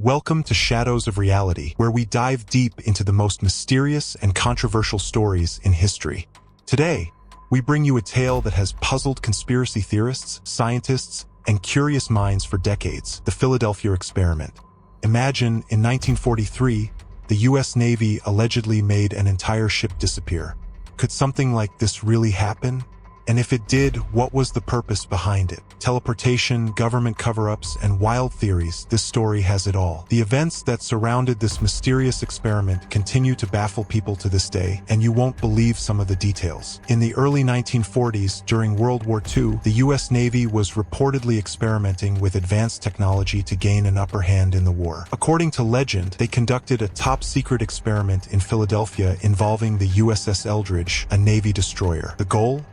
Welcome to Shadows of Reality, where we dive deep into the most mysterious and controversial stories in history. Today, we bring you a tale that has puzzled conspiracy theorists, scientists, and curious minds for decades: the Philadelphia experiment. Imagine, in 1943, the U.S. Navy allegedly made an entire ship disappear. Could something like this really happen? And if it did, what was the purpose behind it? Teleportation, government cover-ups, and wild theories, this story has it all. The events that surrounded this mysterious experiment continue to baffle people to this day, and you won't believe some of the details. In the early 1940s, during World War II, the U.S. Navy was reportedly experimenting with advanced technology to gain an upper hand in the war. According to legend, they conducted a top-secret experiment in Philadelphia involving the USS Eldridge, a Navy destroyer. The goal?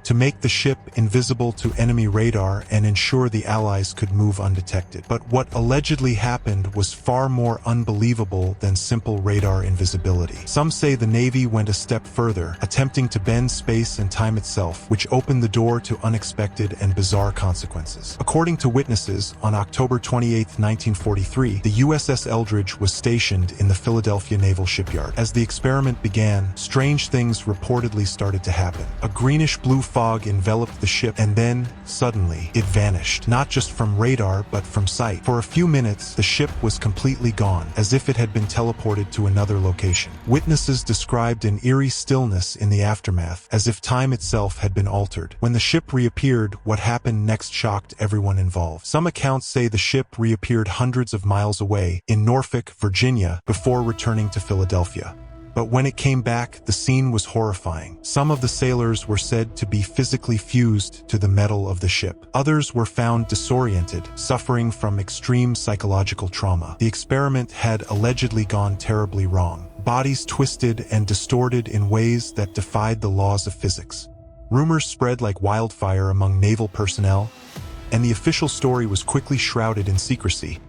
To make the ship invisible to enemy radar and ensure the Allies could move undetected. But what allegedly happened was far more unbelievable than simple radar invisibility. Some say the Navy went a step further, attempting to bend space and time itself, which opened the door to unexpected and bizarre consequences. According to witnesses, on October 28, 1943, the USS Eldridge was stationed in the Philadelphia Naval Shipyard. As the experiment began, strange things reportedly started to happen. A greenish-blue fog enveloped the ship, and then, suddenly, it vanished, not just from radar but from sight. For a few minutes, the ship was completely gone, as if it had been teleported to another location. Witnesses described an eerie stillness in the aftermath, as if time itself had been altered. When the ship reappeared, what happened next shocked everyone involved. Some accounts say the ship reappeared hundreds of miles away, in Norfolk, Virginia, before returning to Philadelphia. But when it came back, the scene was horrifying. Some of the sailors were said to be physically fused to the metal of the ship. Others were found disoriented, suffering from extreme psychological trauma. The experiment had allegedly gone terribly wrong. Bodies twisted and distorted in ways that defied the laws of physics. Rumors spread like wildfire among naval personnel, and the official story was quickly shrouded in secrecy,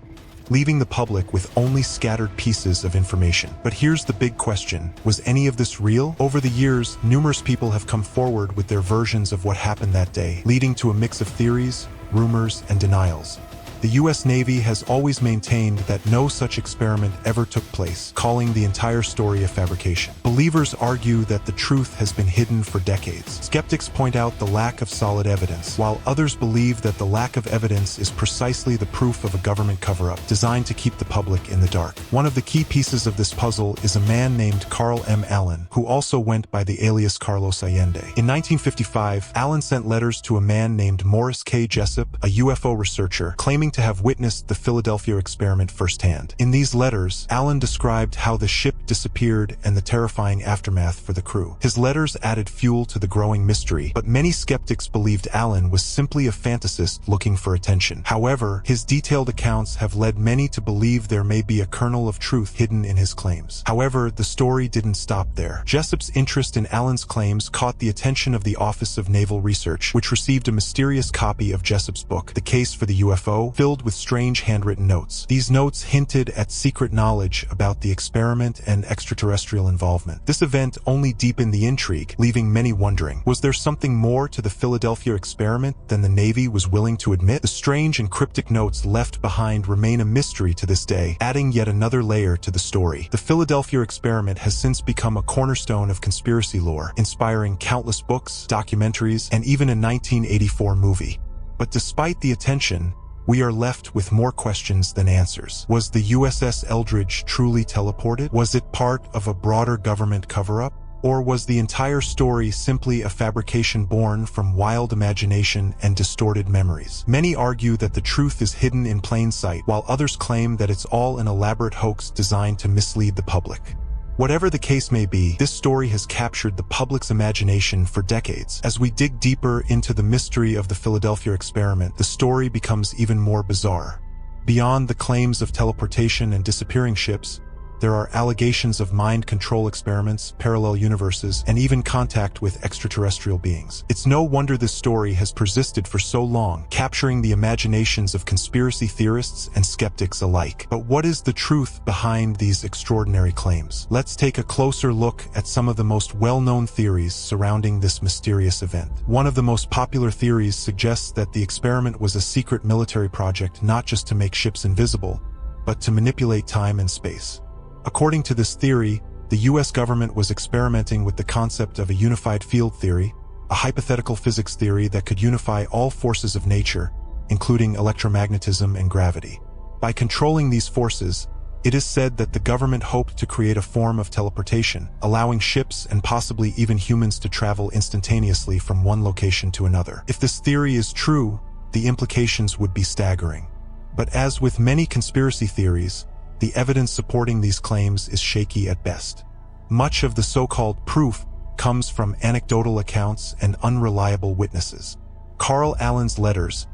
leaving the public with only scattered pieces of information. But here's the big question: was any of this real? Over the years, numerous people have come forward with their versions of what happened that day, leading to a mix of theories, rumors, and denials. The U.S. Navy has always maintained that no such experiment ever took place, calling the entire story a fabrication. Believers argue that the truth has been hidden for decades. Skeptics point out the lack of solid evidence, while others believe that the lack of evidence is precisely the proof of a government cover-up designed to keep the public in the dark. One of the key pieces of this puzzle is a man named Carl M. Allen, who also went by the alias Carlos Allende. In 1955, Allen sent letters to a man named Morris K. Jessup, a UFO researcher, claiming to have witnessed the Philadelphia experiment firsthand. In these letters, Allen described how the ship disappeared and the terrifying aftermath for the crew. His letters added fuel to the growing mystery, but many skeptics believed Allen was simply a fantasist looking for attention. However, his detailed accounts have led many to believe there may be a kernel of truth hidden in his claims. However, the story didn't stop there. Jessup's interest in Allen's claims caught the attention of the Office of Naval Research, which received a mysterious copy of Jessup's book, The Case for the UFO, filled with strange handwritten notes. These notes hinted at secret knowledge about the experiment and extraterrestrial involvement. This event only deepened the intrigue, leaving many wondering, was there something more to the Philadelphia experiment than the Navy was willing to admit? The strange and cryptic notes left behind remain a mystery to this day, adding yet another layer to the story. The Philadelphia experiment has since become a cornerstone of conspiracy lore, inspiring countless books, documentaries, and even a 1984 movie. But despite the attention, we are left with more questions than answers. Was the USS Eldridge truly teleported? Was it part of a broader government cover-up? Or was the entire story simply a fabrication born from wild imagination and distorted memories? Many argue that the truth is hidden in plain sight, while others claim that it's all an elaborate hoax designed to mislead the public. Whatever the case may be, this story has captured the public's imagination for decades. As we dig deeper into the mystery of the Philadelphia experiment, the story becomes even more bizarre. Beyond the claims of teleportation and disappearing ships, there are allegations of mind control experiments, parallel universes, and even contact with extraterrestrial beings. It's no wonder this story has persisted for so long, capturing the imaginations of conspiracy theorists and skeptics alike. But what is the truth behind these extraordinary claims? Let's take a closer look at some of the most well-known theories surrounding this mysterious event. One of the most popular theories suggests that the experiment was a secret military project not just to make ships invisible, but to manipulate time and space. According to this theory, the US government was experimenting with the concept of a unified field theory, a hypothetical physics theory that could unify all forces of nature, including electromagnetism and gravity. By controlling these forces, it is said that the government hoped to create a form of teleportation, allowing ships and possibly even humans to travel instantaneously from one location to another. If this theory is true, the implications would be staggering. But as with many conspiracy theories, the evidence supporting these claims is shaky at best. Much of the so-called proof comes from anecdotal accounts and unreliable witnesses. Carl Allen's letters,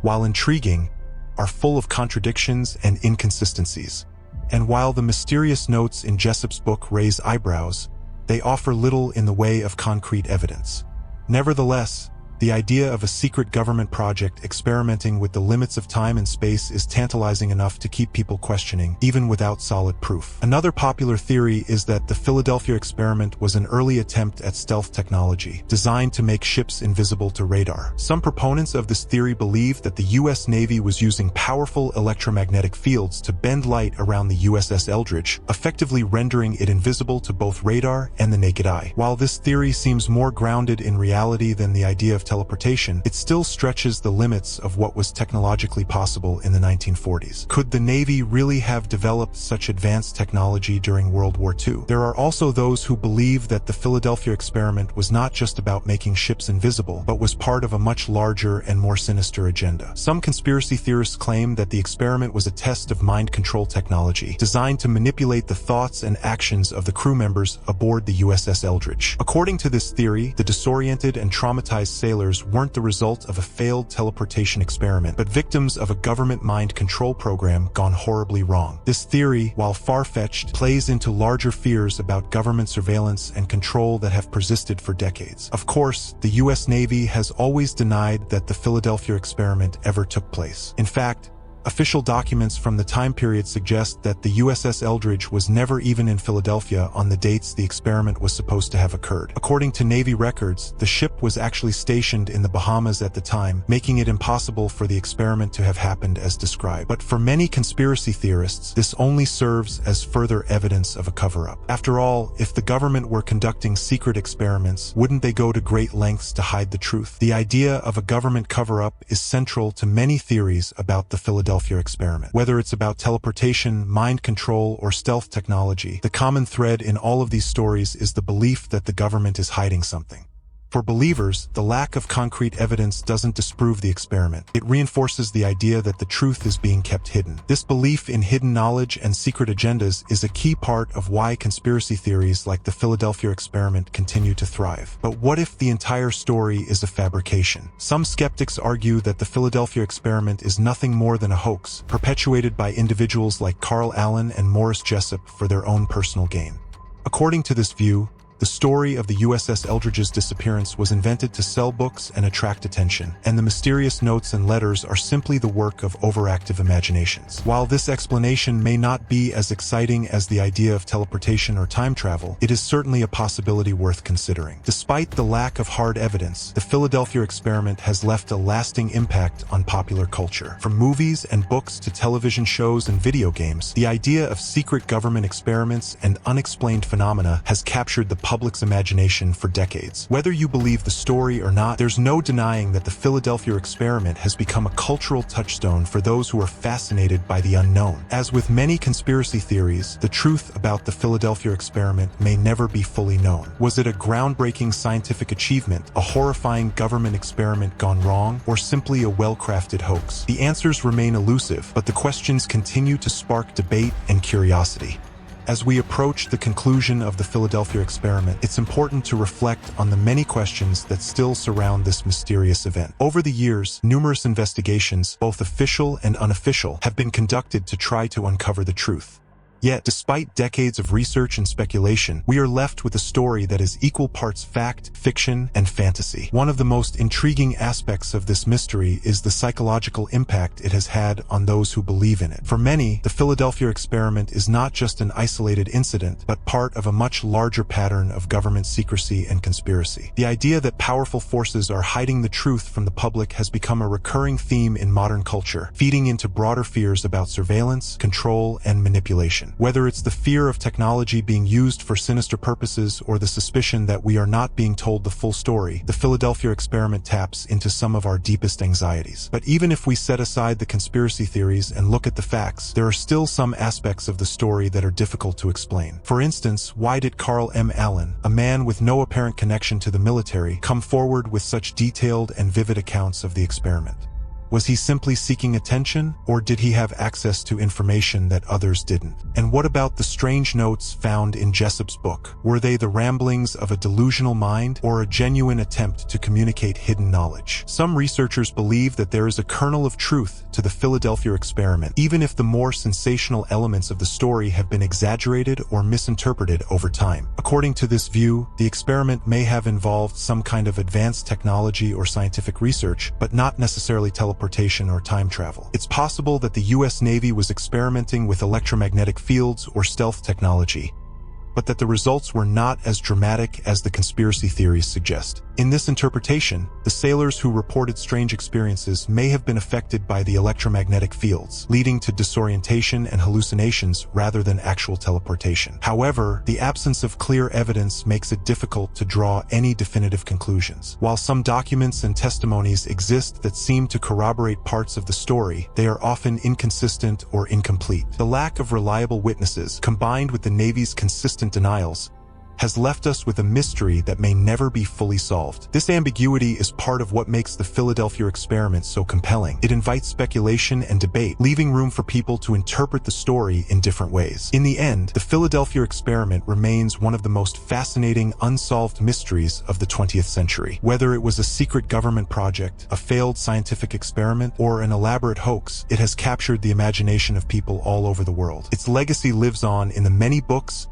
while intriguing, are full of contradictions and inconsistencies. And while the mysterious notes in Jessup's book raise eyebrows, they offer little in the way of concrete evidence. Nevertheless, the idea of a secret government project experimenting with the limits of time and space is tantalizing enough to keep people questioning, even without solid proof. Another popular theory is that the Philadelphia experiment was an early attempt at stealth technology, designed to make ships invisible to radar. Some proponents of this theory believe that the US Navy was using powerful electromagnetic fields to bend light around the USS Eldridge, effectively rendering it invisible to both radar and the naked eye. While this theory seems more grounded in reality than the idea of teleportation, it still stretches the limits of what was technologically possible in the 1940s. Could the Navy really have developed such advanced technology during World War II? There are also those who believe that the Philadelphia experiment was not just about making ships invisible, but was part of a much larger and more sinister agenda. Some conspiracy theorists claim that the experiment was a test of mind control technology, designed to manipulate the thoughts and actions of the crew members aboard the USS Eldridge. According to this theory, the disoriented and traumatized sailors weren't the result of a failed teleportation experiment, but victims of a government mind control program gone horribly wrong. This theory, while far-fetched, plays into larger fears about government surveillance and control that have persisted for decades. Of course, the US Navy has always denied that the Philadelphia experiment ever took place. In fact, official documents from the time period suggest that the USS Eldridge was never even in Philadelphia on the dates the experiment was supposed to have occurred. According to Navy records, the ship was actually stationed in the Bahamas at the time, making it impossible for the experiment to have happened as described. But for many conspiracy theorists, this only serves as further evidence of a cover-up. After all, if the government were conducting secret experiments, wouldn't they go to great lengths to hide the truth? The idea of a government cover-up is central to many theories about the Philadelphia experiment. Whether it's about teleportation, mind control, or stealth technology, the common thread in all of these stories is the belief that the government is hiding something. For believers, the lack of concrete evidence doesn't disprove the experiment. It reinforces the idea that the truth is being kept hidden. This belief in hidden knowledge and secret agendas is a key part of why conspiracy theories like the Philadelphia experiment continue to thrive. But what if the entire story is a fabrication? Some skeptics argue that the Philadelphia experiment is nothing more than a hoax, perpetuated by individuals like Carl Allen and Morris Jessup for their own personal gain. According to this view, the story of the USS Eldridge's disappearance was invented to sell books and attract attention, and the mysterious notes and letters are simply the work of overactive imaginations. While this explanation may not be as exciting as the idea of teleportation or time travel, it is certainly a possibility worth considering. Despite the lack of hard evidence, the Philadelphia experiment has left a lasting impact on popular culture. From movies and books to television shows and video games, the idea of secret government experiments and unexplained phenomena has captured the public's imagination for decades. Whether you believe the story or not, there's no denying that the Philadelphia experiment has become a cultural touchstone for those who are fascinated by the unknown. As with many conspiracy theories, the truth about the Philadelphia experiment may never be fully known. Was it a groundbreaking scientific achievement, a horrifying government experiment gone wrong, or simply a well-crafted hoax? The answers remain elusive, but the questions continue to spark debate and curiosity. As we approach the conclusion of the Philadelphia experiment, it's important to reflect on the many questions that still surround this mysterious event. Over the years, numerous investigations, both official and unofficial, have been conducted to try to uncover the truth. Yet, despite decades of research and speculation, we are left with a story that is equal parts fact, fiction, and fantasy. One of the most intriguing aspects of this mystery is the psychological impact it has had on those who believe in it. For many, the Philadelphia experiment is not just an isolated incident, but part of a much larger pattern of government secrecy and conspiracy. The idea that powerful forces are hiding the truth from the public has become a recurring theme in modern culture, feeding into broader fears about surveillance, control, and manipulation. Whether it's the fear of technology being used for sinister purposes or the suspicion that we are not being told the full story, the Philadelphia experiment taps into some of our deepest anxieties. But even if we set aside the conspiracy theories and look at the facts, there are still some aspects of the story that are difficult to explain. For instance, why did Carl M. Allen, a man with no apparent connection to the military, come forward with such detailed and vivid accounts of the experiment? Was he simply seeking attention, or did he have access to information that others didn't? And what about the strange notes found in Jessup's book? Were they the ramblings of a delusional mind, or a genuine attempt to communicate hidden knowledge? Some researchers believe that there is a kernel of truth to the Philadelphia experiment, even if the more sensational elements of the story have been exaggerated or misinterpreted over time. According to this view, the experiment may have involved some kind of advanced technology or scientific research, but not necessarily teleportation or time travel. It's possible that the U.S. Navy was experimenting with electromagnetic fields or stealth technology, but that the results were not as dramatic as the conspiracy theories suggest. In this interpretation, the sailors who reported strange experiences may have been affected by the electromagnetic fields, leading to disorientation and hallucinations rather than actual teleportation. However, the absence of clear evidence makes it difficult to draw any definitive conclusions. While some documents and testimonies exist that seem to corroborate parts of the story, they are often inconsistent or incomplete. The lack of reliable witnesses, combined with the Navy's consistent denials, has left us with a mystery that may never be fully solved. This ambiguity is part of what makes the Philadelphia experiment so compelling. It invites speculation and debate, leaving room for people to interpret the story in different ways. In the end, the Philadelphia experiment remains one of the most fascinating unsolved mysteries of the 20th century. Whether it was a secret government project, a failed scientific experiment, or an elaborate hoax, it has captured the imagination of people all over the world. Its legacy lives on in the many books,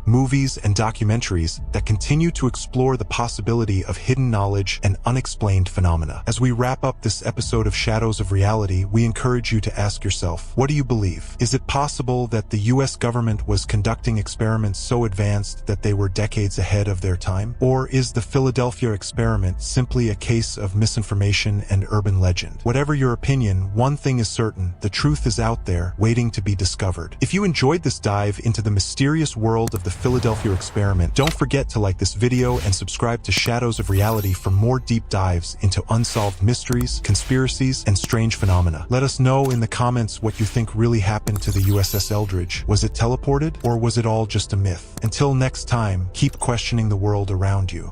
movies, and documentaries that continue to explore the possibility of hidden knowledge and unexplained phenomena. As we wrap up this episode of Shadows of Reality, we encourage you to ask yourself, what do you believe? Is it possible that the US government was conducting experiments so advanced that they were decades ahead of their time? Or is the Philadelphia experiment simply a case of misinformation and urban legend? Whatever your opinion, one thing is certain: the truth is out there, waiting to be discovered. If you enjoyed this dive into the mysterious world of the Philadelphia experiment, don't forget to like this video and subscribe to Shadows of Reality for more deep dives into unsolved mysteries, conspiracies, and strange phenomena. Let us know in the comments what you think really happened to the USS Eldridge. Was it teleported, or was it all just a myth? Until next time, keep questioning the world around you.